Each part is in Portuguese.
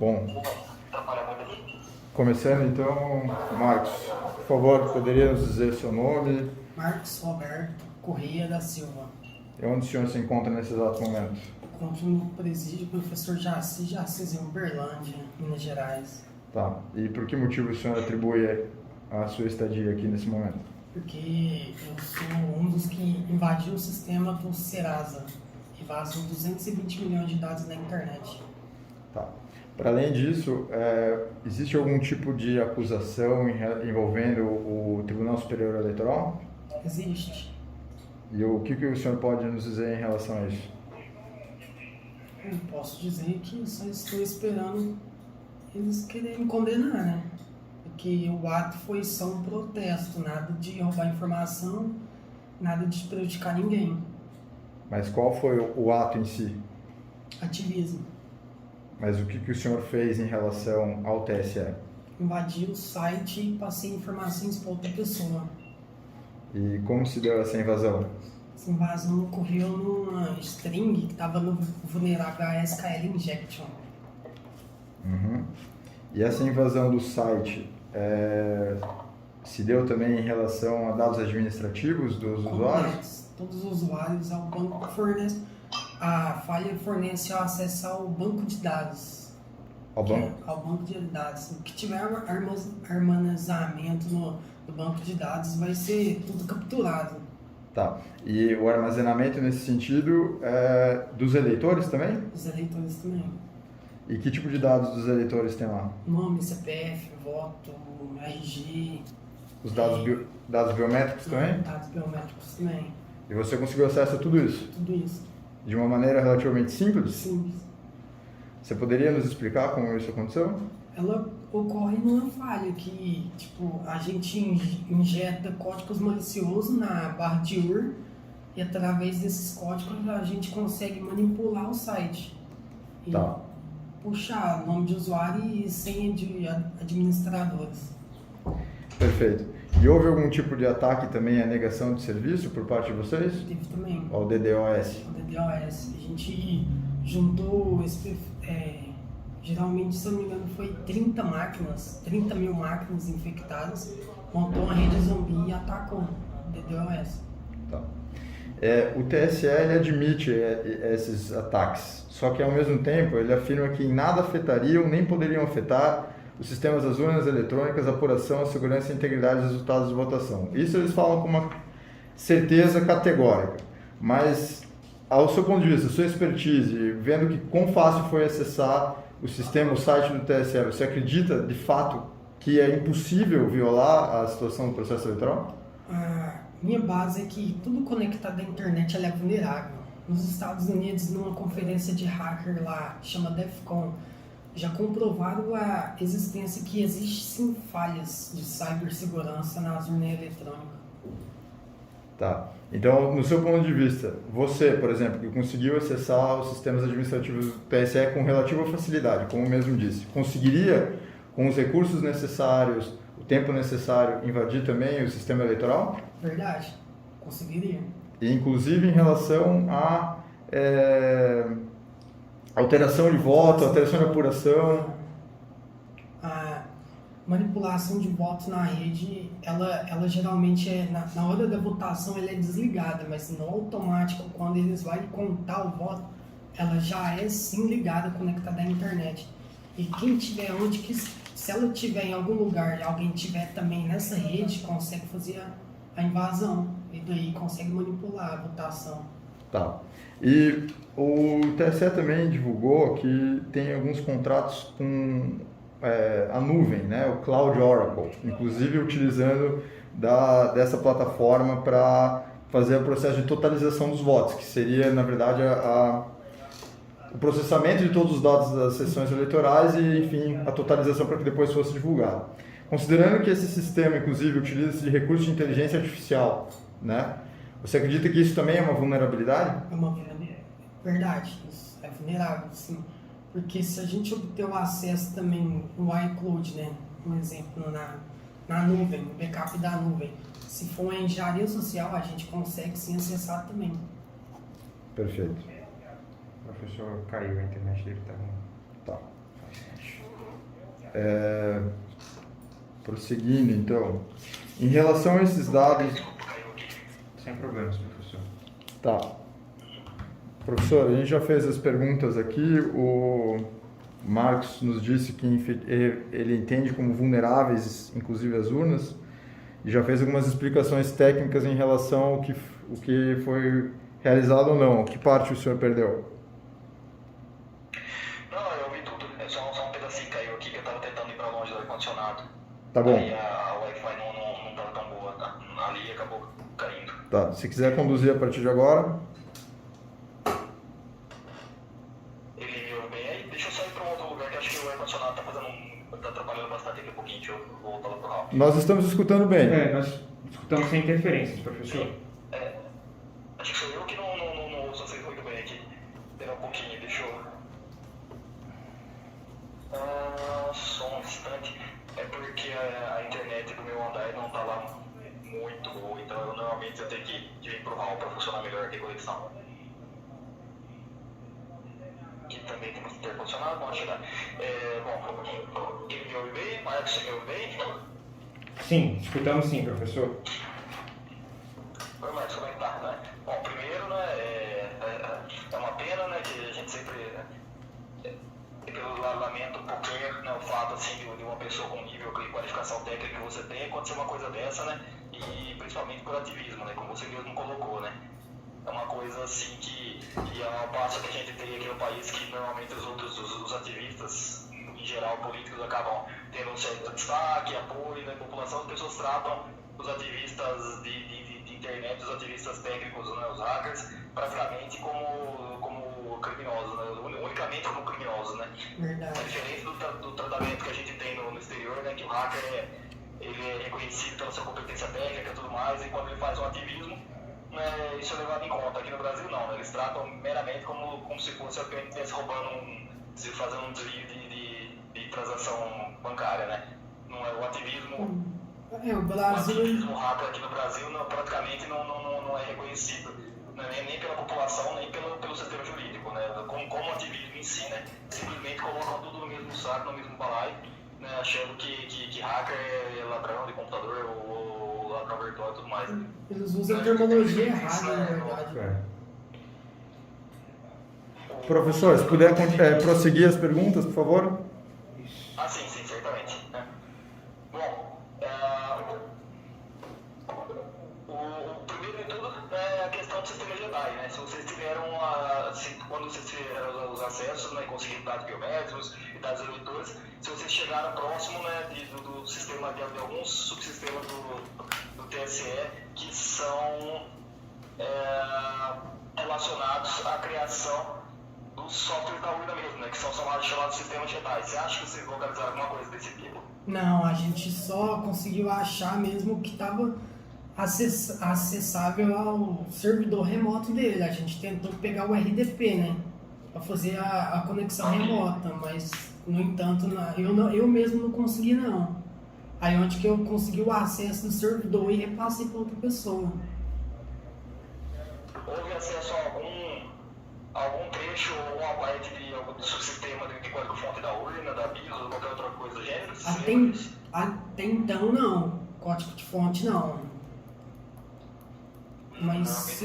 Bom, começando então, Marcos, por favor, poderia nos dizer seu nome Marcos Roberto Correia da Silva. e onde o senhor se encontra nesse exato momento? Encontro no presídio professor Jaci em Uberlândia, Minas Gerais. Tá, e por que motivo o senhor atribui a sua estadia aqui nesse momento? Porque eu sou um dos que invadiu o sistema do Serasa e vazou 220 milhões de dados na internet. Tá. Para além disso, existe algum tipo de acusação envolvendo o Tribunal Superior Eleitoral? Existe. E o que o senhor pode nos dizer em relação a isso? Eu posso dizer que eu só estou esperando eles quererem me condenar, né? Porque o ato foi só um protesto, nada de roubar informação, nada de prejudicar ninguém. Mas qual foi o ato em si? Ativismo. Mas o que o senhor fez em relação ao TSE? Invadi o site e passei informações para outra pessoa. E como se deu essa invasão? Essa invasão ocorreu numa string que estava no vulnerável SQL Injection. Uhum. E essa invasão do site se deu também em relação a dados administrativos dos usuários? Todos os usuários ao banco fornece. A falha fornece o acesso ao banco de dados. Ao banco? Ao banco de dados. O que tiver armazenamento no banco de dados vai ser tudo capturado. Tá. E o armazenamento nesse sentido é dos eleitores também? Os eleitores também. E que tipo de dados dos eleitores tem lá? Nome, CPF, voto, RG. Os dados biométricos também? Dados biométricos também. E você conseguiu acesso a tudo isso? Tudo isso. De uma maneira relativamente simples? Simples. Você poderia nos explicar como isso aconteceu? Ela ocorre numa falha que, tipo, a gente injeta códigos maliciosos na barra de URL e através desses códigos a gente consegue manipular o site. E Tá. puxar nome de usuário e senha de administradores. Perfeito. E houve algum tipo de ataque também à negação de serviço por parte de vocês? Teve também Ao DDoS? o DDoS. A gente juntou, geralmente, se eu não me engano, foi 30 mil máquinas infectadas, montou uma rede zumbi e atacou o DDoS. Tá. O TSE ele admite esses ataques, só que ao mesmo tempo ele afirma que em nada afetariam nem poderiam afetar os sistemas das urnas eletrônicas, a apuração, a segurança e a integridade dos resultados de votação. Isso eles falam com uma certeza categórica, mas ao seu ponto de vista, sua expertise, vendo que quão fácil foi acessar o sistema, o site do TSE, você acredita de fato que é impossível violar a situação do processo eleitoral? A minha base é que tudo conectado à internet ela é vulnerável. Nos Estados Unidos, numa conferência de hacker lá, chama DEFCON, já comprovaram a existência que existe sim falhas de cibersegurança nas urnas eletrônicas. Tá. Então, no seu ponto de vista, você, por exemplo, que conseguiu acessar os sistemas administrativos do TSE com relativa facilidade, como mesmo disse, conseguiria, com os recursos necessários, o tempo necessário, invadir também o sistema eleitoral? Verdade, conseguiria. E, inclusive, em relação a alteração de voto, alteração de apuração? A manipulação de votos na rede, ela geralmente na hora da votação ela é desligada, mas no automático, quando eles vão contar o voto, ela já é sim ligada, conectada à internet. E quem tiver se ela tiver em algum lugar e alguém tiver também nessa rede, consegue fazer a invasão e daí consegue manipular a votação. Tá. E o TSE também divulgou que tem alguns contratos com a nuvem, né, o Cloud Oracle, inclusive utilizando dessa plataforma para fazer o processo de totalização dos votos, que seria, na verdade, o processamento de todos os dados das sessões eleitorais e, enfim, a totalização para que depois fosse divulgado. Considerando que esse sistema, inclusive, utiliza de recursos de inteligência artificial, né, você acredita que isso também é uma vulnerabilidade? É uma verdade, isso é vulnerável, sim. Porque se a gente obter o acesso também no iCloud, né, um exemplo, na nuvem, no backup da nuvem, se for uma engenharia social, a gente consegue sim acessar também. Perfeito. O professor caiu, a internet dele tá ruim. Tá. Prosseguindo, então. Em relação a esses dados... Sem problemas, professor. Tá. Professor, a gente já fez as perguntas aqui. O Marcos nos disse que ele entende como vulneráveis, inclusive as urnas, e já fez algumas explicações técnicas em relação ao que foi realizado ou não. Que parte o senhor perdeu? Não, eu vi tudo. É só um pedacinho que caiu aqui que eu tava tentando ir pra longe do ar-condicionado. Tá bom. Aí a Wi-Fi não tava tão boa, tá? Ali acabou caindo. Tá. Se quiser conduzir a partir de agora. Ele me ouve bem aí? Deixa eu sair pra um outro lugar que acho que o ar-condicionado tá atrapalhando bastante aqui um pouquinho. Deixa eu voltar lá pro hall. Nós estamos escutando bem. Nós escutamos sem interferências, professor. Acho que sou eu que não ouço vocês muito bem aqui. Espera um pouquinho, deixa eu... Só um instante. É porque a internet do meu andar não tá lá muito boa, então normalmente eu tenho que vir pro hall pra funcionar melhor aqui a conexão. Aqui também tem um ar-condicionado, vamos chegar. Bom, ele me ouve bem? Marcos, você me ouve bem? Sim, escutamos sim, professor. Oi, Marcos, como é que tá, né? Bom, primeiro, né, é uma pena, né, que a gente sempre... Eu lamento um pouquinho, né, o fato, assim, de uma pessoa com nível de qualificação técnica que você tem acontecer uma coisa dessa, né, e principalmente por ativismo, né, como você mesmo colocou, né. É uma coisa, assim, que é uma passo que a gente tem aqui no país, que normalmente os ativistas, em geral, políticos, acabam tendo um certo destaque, apoio, né, população, as pessoas tratam os ativistas de internet, os ativistas técnicos, né, os hackers, praticamente como criminosos, né, unicamente como criminosos, né. Verdade. A diferença do tratamento que a gente tem no exterior, né, que o hacker ele é reconhecido pela sua competência técnica e tudo mais, e quando ele faz um ativismo, né, isso é levado em conta. Aqui no Brasil não, né, eles tratam meramente como se fosse alguém que estivesse fazendo um desvio de transação bancária, né. Não é o ativismo. O O Brasil... ativismo hacker aqui no Brasil praticamente não é reconhecido, né, nem pela população, nem pelo sistema jurídico, né, como ativismo em si, né, simplesmente colocam tudo no mesmo saco, no mesmo balaio, né, achando que hacker é ladrão de computador ou ladrão virtual e tudo mais. Eles usam a terminologia errada, na verdade. Professor, se puder prosseguir as perguntas, por favor. Sim, certamente. Né? Bom, o primeiro de tudo é a questão do sistema Jedi, né? Se vocês tiveram, quando vocês tiveram os acessos, né, conseguiram dados biométricos e dados eleitores, se vocês chegaram próximo, né, do sistema, de alguns subsistemas do TSE que são relacionados à criação dos softwares da urna mesmo, né, que são chamados sistemas Jedi. Você acha que vocês localizaram alguma coisa desse tipo? Não, a gente só conseguiu achar mesmo que estava acessável ao servidor remoto dele. A gente tentou pegar o RDP, né, para fazer a conexão remota, mas, no entanto, eu mesmo não consegui, não. Aí onde que eu consegui o acesso do servidor e repassei para outra pessoa. Houve acesso a algum trecho ou alguma parte do subsistema de código-fonte da urna, da BIOS ou qualquer outra coisa do gênero? Até então, não. Código de fonte, não. Mas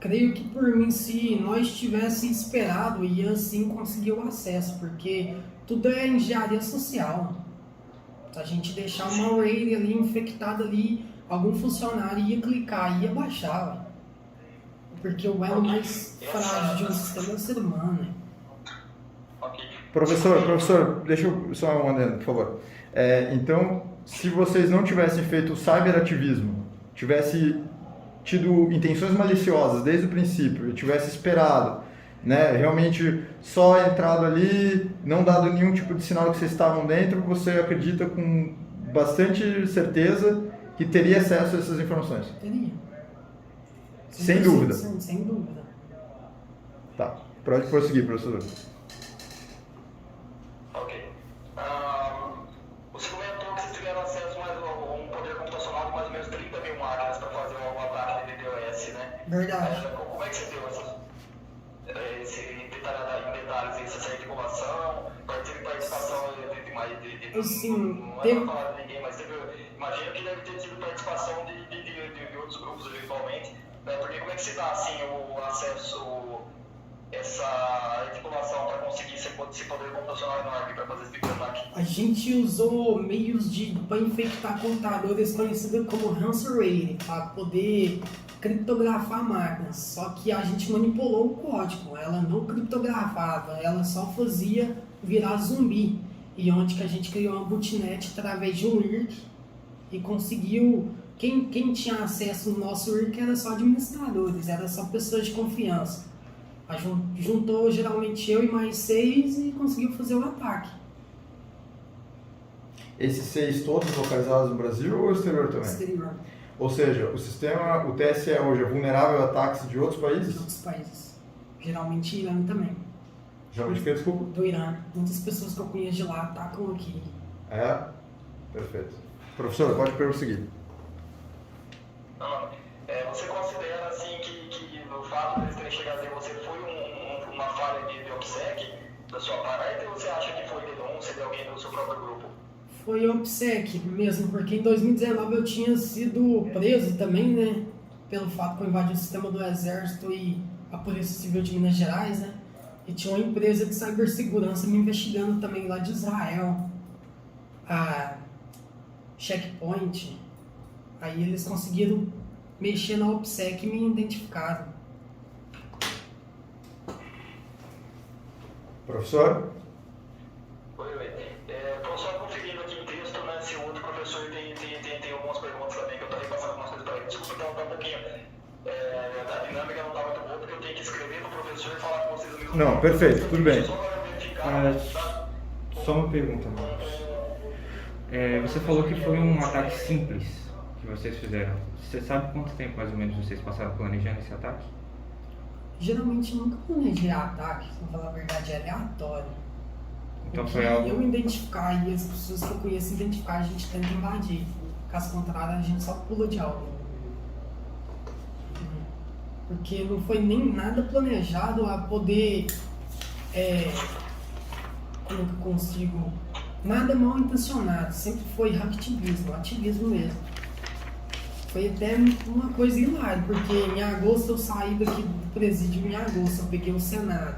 creio que por mim, se nós tivesse esperado, ia sim conseguir o acesso, porque tudo é engenharia social. Se a gente deixar uma array ali infectada ali, algum funcionário ia clicar, ia baixar, véio. Porque o elo mais frágil de um sistema é o ser humano, né? Professor, deixa eu só um adendo, por favor. Então, se vocês não tivessem feito o cyberativismo, tivesse tido intenções maliciosas desde o princípio, e tivesse esperado, né, realmente só entrado ali, não dado nenhum tipo de sinal que vocês estavam dentro, você acredita com bastante certeza que teria acesso a essas informações? Teria. Sem dúvida. Sem dúvida. Tá, pode prosseguir, professor. Ok. Você comentou que vocês tiveram acesso a um poder computacional de mais ou menos 30 mil máquinas para fazer um ataque de DDoS, né? Verdade. Como é que você deu em detalhes essa articulação, participação de Assim, não é teve... pra falar de ninguém, mas imagino que deve ter tido participação de outros grupos eventualmente, né? Porque como é que se dá assim o acesso, essa articulação para conseguir se poder computacional enorme para fazer esse tipo de ataque? A gente usou meios para infectar computadores conhecidos como ransomware, para poder criptografar máquinas. Só que a gente manipulou o código, ela não criptografava, ela só fazia virar zumbi. E onde que a gente criou uma botnet através de um IRC e conseguiu... Quem tinha acesso no nosso IRC era só administradores, era só pessoas de confiança. Juntou geralmente eu e mais 6 e conseguiu fazer o ataque. Esses 6 todos localizados no Brasil ou no exterior também? Exterior. Ou seja, o sistema, o TSE hoje é vulnerável a ataques de outros De países? outros países. Geralmente Irã também. Geralmente o que, desculpa? Do Irã. Muitas pessoas que eu conheço de lá atacam aqui. É? Perfeito. Professor, pode prosseguir. Não. Você considera assim que no fato de eles terem chegado a você foi uma falha de OPSEC da sua parte, ou você acha que foi denúncia de alguém do seu próprio grupo? Foi OPSEC mesmo, porque em 2019 eu tinha sido preso também, né? Pelo fato que eu invadi o sistema do Exército e a Polícia Civil de Minas Gerais, né? E tinha uma empresa de cibersegurança me investigando também lá de Israel. A Checkpoint. Aí eles conseguiram mexer na OPSEC e me identificaram. Professor? Oi. Estou só conferindo aqui em texto, né, se o outro professor tem algumas perguntas também, que eu estou repassando algumas coisas para ele. Desculpa interromper um pouquinho. A dinâmica não está muito boa, porque eu tenho que escrever para o professor e falar com vocês ao mesmo tempo. Não, perfeito, tudo bem. Só para verificar, tá? Só uma pergunta, Marcos. Você falou que foi um ataque simples que vocês fizeram. Você sabe quanto tempo mais ou menos vocês passaram planejando esse ataque? Geralmente eu nunca planejei ataque, pra falar a verdade, é aleatório. Então Porque foi algo... eu identificar e as pessoas que eu conheço identificar, a gente tenta invadir. Caso contrário, a gente só pula de aula. Porque não foi nem nada planejado a poder... como que eu consigo... Nada mal intencionado, sempre foi ativismo mesmo. Foi até uma coisa hilária, porque em agosto eu saí daqui do presídio, em agosto eu peguei o Senado.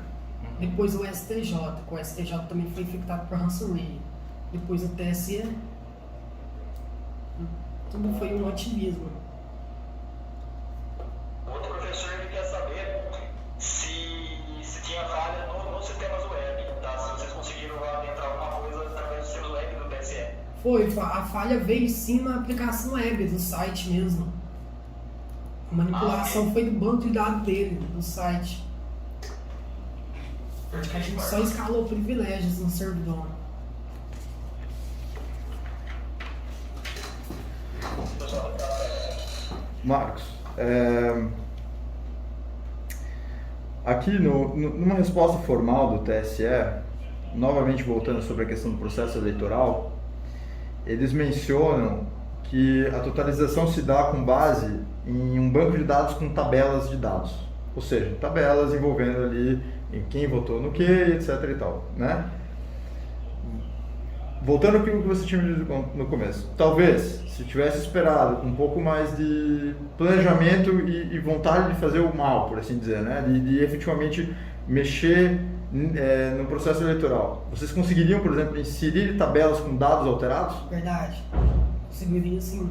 Depois o STJ, que o STJ também foi infectado por ransomware. Depois o TSE. Tudo foi um ativismo. Outro professor ele quer saber se tinha falha nos sistemas web, tá? Se vocês conseguiram adentrar alguma coisa através dos sistemas web do TSE. Foi, a falha veio sim na aplicação web, do site mesmo. A manipulação foi do banco de dados dele, do site. Porque a gente só escalou privilégios no servidor. Marcos, aqui numa resposta formal do TSE, novamente voltando sobre a questão do processo eleitoral, eles mencionam que a totalização se dá com base em um banco de dados com tabelas de dados, ou seja, tabelas envolvendo ali em quem votou no que, etc e tal, né? Voltando àquilo que você tinha me dito no começo, talvez, se tivesse esperado um pouco mais de planejamento e vontade de fazer o mal, por assim dizer, né? De efetivamente mexer no processo eleitoral, vocês conseguiriam, por exemplo, inserir tabelas com dados alterados? Verdade. Conseguiria sim.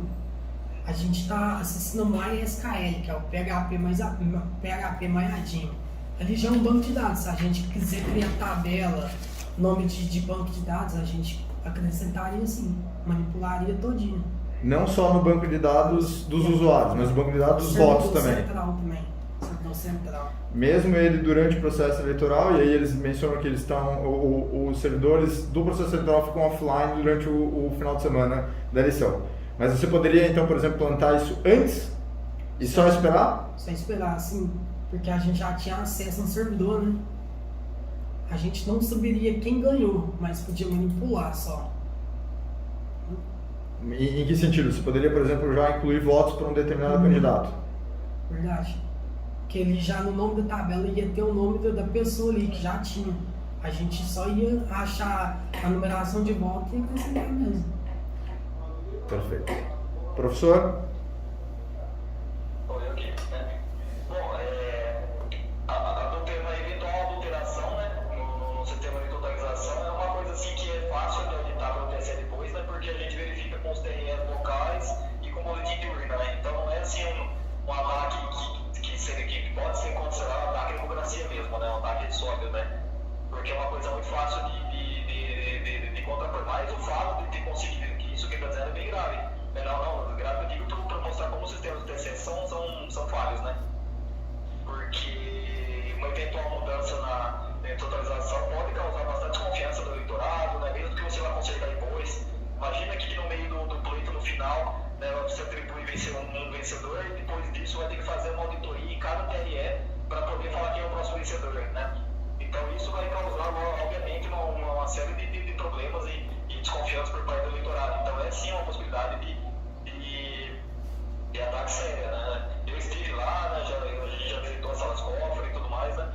A gente está acessando o MySQL, que é o PHP maiadinho. Ali já é um banco de dados. Se a gente quiser criar tabela, nome de banco de dados, a gente acrescentaria sim, manipularia todinho. Não só no banco de dados dos usuários, mas no banco de dados dos votos também. Central também. Servidor central. Mesmo ele durante o processo eleitoral, e aí eles mencionam que eles estão, os servidores do processo eleitoral ficam offline durante o final de semana da eleição. Mas você poderia então, por exemplo, plantar isso antes e só esperar? Só esperar, sim, porque a gente já tinha acesso no servidor, né? A gente não saberia quem ganhou, mas podia manipular só. Em que sentido? Você poderia, por exemplo, já incluir votos para um determinado candidato? Verdade. Que ele já no nome da tabela ia ter o nome da pessoa ali, que já tinha. A gente só ia achar a numeração de voto e acrescentar mesmo. Perfeito. Professor? Oi, aqui, né? Bom, a eventual adulteração, né, no sistema de totalização é uma coisa assim que é fácil de auditar para o TSE depois, né, porque a gente verifica com os TREs locais e com o boletim de urna, né? Então não é assim um ataque que pode ser considerado um ataque de democracia mesmo, né? Um ataque de sólido, né? Porque é uma coisa muito fácil de contrapor. Mas o fato de ter conseguido que isso que ele está dizendo é bem grave. Não, grave eu digo para mostrar como os sistemas do TSE são falhos, né? Porque uma eventual mudança na totalização pode causar bastante desconfiança do eleitorado, né? Mesmo que você vá consertar depois. Imagina que no meio do pleito, no final, né, você atribui um vencedor e depois disso vai ter que fazer uma auditoria em cada TRE para poder falar quem é o próximo vencedor, né? Então isso vai causar, obviamente, uma série de problemas e desconfiança por parte do eleitorado. Então é sim uma possibilidade de ataque séria, né? Eu estive lá, né, a gente já visitou as salas cofre e tudo mais, né?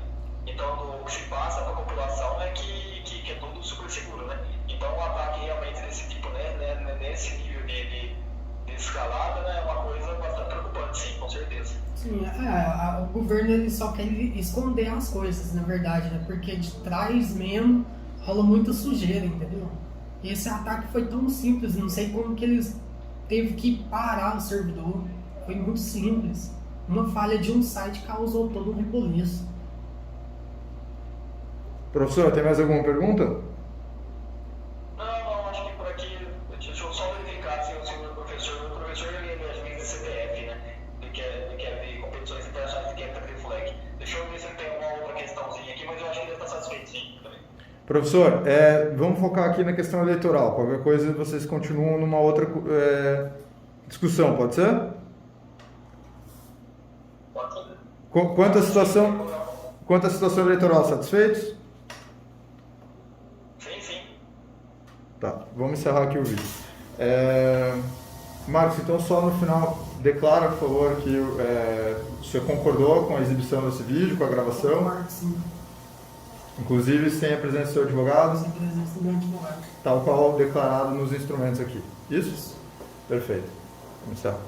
Então o que se passa para a população é que é tudo super seguro, né? Então o ataque realmente desse tipo, né, nesse nível de escalada, né, é uma coisa bastante preocupante, sim, com certeza. Sim, o governo ele só quer esconder as coisas, na verdade, né? Porque de trás mesmo rola muita sujeira, entendeu? E esse ataque foi tão simples, não sei como que eles teve que parar o servidor. Foi muito simples. Uma falha de um site causou todo um reboliço. Professor, tem mais alguma pergunta? Não, acho que por aqui, deixa eu só verificar se o professor ele é juiz da CBF, né? Ele quer ver competições internacionais de quebra de flag. Deixa eu ver se ele tem alguma outra questãozinha aqui, mas eu acho que ele está satisfeito, sim, também. Professor, vamos focar aqui na questão eleitoral. Qualquer coisa vocês continuam numa outra discussão, pode ser? Pode ser. Quanto à situação eleitoral, satisfeitos? Sim. Tá, vamos encerrar aqui o vídeo. Marcos, então só no final declara, por favor, que o senhor concordou com a exibição desse vídeo, com a gravação, Marcos, sim. inclusive sem a presença do seu advogado, Sem presença do advogado. tal qual declarado nos instrumentos aqui. Isso? Perfeito. Vamos encerrar.